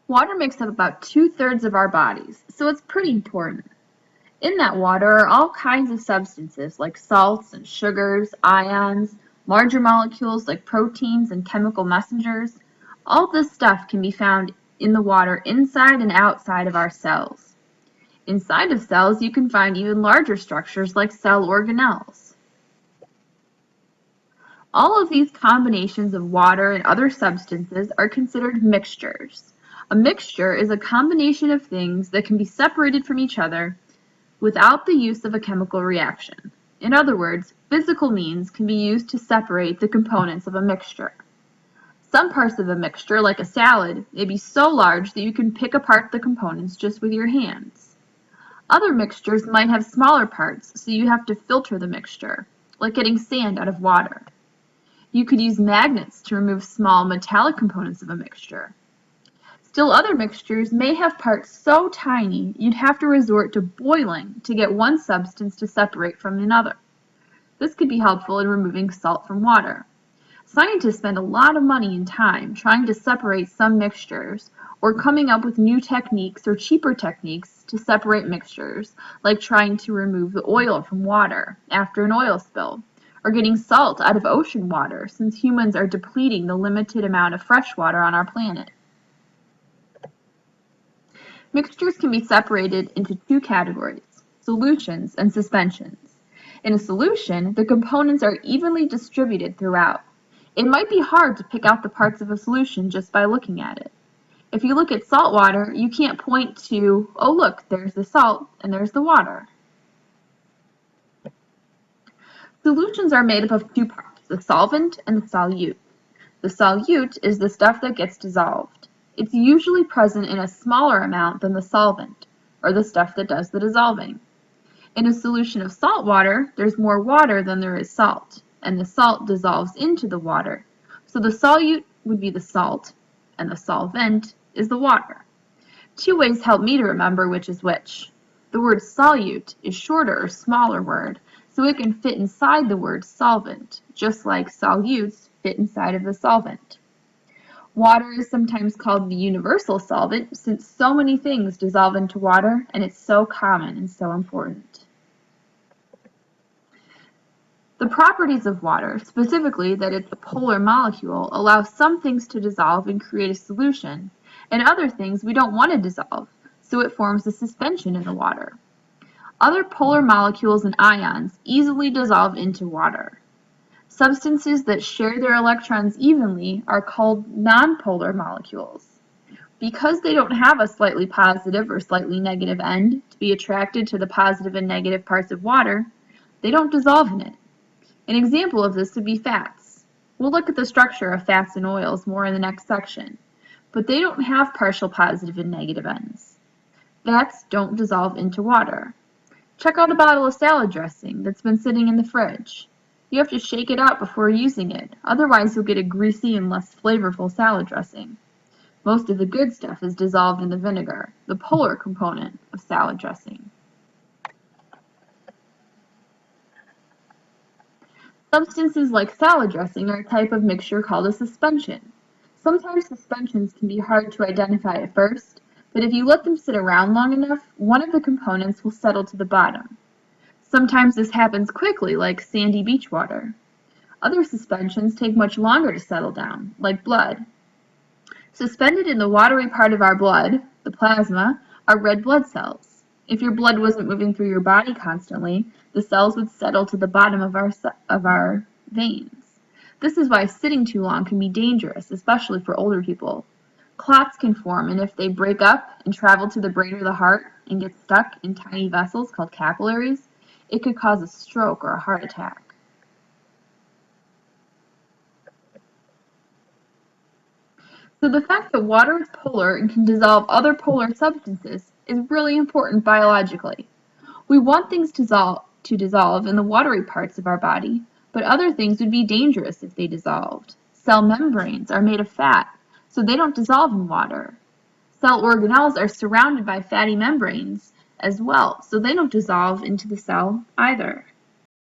Water makes up about 2/3 of our bodies, so it's pretty important. In that water are all kinds of substances like salts and sugars, ions, larger molecules like proteins and chemical messengers. All this stuff can be found in the water inside and outside of our cells. Inside of cells, you can find even larger structures like cell organelles. All of these combinations of water and other substances are considered mixtures. A mixture is a combination of things that can be separated from each other without the use of a chemical reaction. In other words, physical means can be used to separate the components of a mixture. Some parts of a mixture, like a salad, may be so large that you can pick apart the components just with your hands. Other mixtures might have smaller parts, so you have to filter the mixture, like getting sand out of water. You could use magnets to remove small metallic components of a mixture. Still other mixtures may have parts so tiny you'd have to resort to boiling to get one substance to separate from another. This could be helpful in removing salt from water. Scientists spend a lot of money and time trying to separate some mixtures or coming up with new techniques or cheaper techniques to separate mixtures, like trying to remove the oil from water after an oil spill, or getting salt out of ocean water since humans are depleting the limited amount of fresh water on our planet. Mixtures can be separated into two categories, solutions and suspensions. In a solution, the components are evenly distributed throughout. It might be hard to pick out the parts of a solution just by looking at it. If you look at salt water, you can't point to, oh look, there's the salt and there's the water. Solutions are made up of two parts, the solvent and the solute. The solute is the stuff that gets dissolved. It's usually present in a smaller amount than the solvent, or the stuff that does the dissolving. In a solution of salt water, there's more water than there is salt, and the salt dissolves into the water. So the solute would be the salt, and the solvent is the water. Two ways help me to remember which is which. The word solute is shorter or smaller word, so it can fit inside the word solvent, just like solutes fit inside of the solvent. Water is sometimes called the universal solvent since so many things dissolve into water and it's so common and so important. The properties of water, specifically that it's a polar molecule, allow some things to dissolve and create a solution, and other things we don't want to dissolve, so it forms a suspension in the water. Other polar molecules and ions easily dissolve into water. Substances that share their electrons evenly are called nonpolar molecules. Because they don't have a slightly positive or slightly negative end to be attracted to the positive and negative parts of water, they don't dissolve in it. An example of this would be fats. We'll look at the structure of fats and oils more in the next section, but they don't have partial positive and negative ends. Fats don't dissolve into water. Check out a bottle of salad dressing that's been sitting in the fridge. You have to shake it out before using it, otherwise you'll get a greasy and less flavorful salad dressing. Most of the good stuff is dissolved in the vinegar, the polar component of salad dressing. Substances like salad dressing are a type of mixture called a suspension. Sometimes suspensions can be hard to identify at first, but if you let them sit around long enough, one of the components will settle to the bottom. Sometimes this happens quickly, like sandy beach water. Other suspensions take much longer to settle down, like blood. Suspended in the watery part of our blood, the plasma, are red blood cells. If your blood wasn't moving through your body constantly, the cells would settle to the bottom of our veins. This is why sitting too long can be dangerous, especially for older people. Clots can form, and if they break up and travel to the brain or the heart and get stuck in tiny vessels called capillaries, it could cause a stroke or a heart attack. So the fact that water is polar and can dissolve other polar substances is really important biologically. We want things to dissolve in the watery parts of our body, but other things would be dangerous if they dissolved. Cell membranes are made of fat, so they don't dissolve in water. Cell organelles are surrounded by fatty membranes as well, so they don't dissolve into the cell either.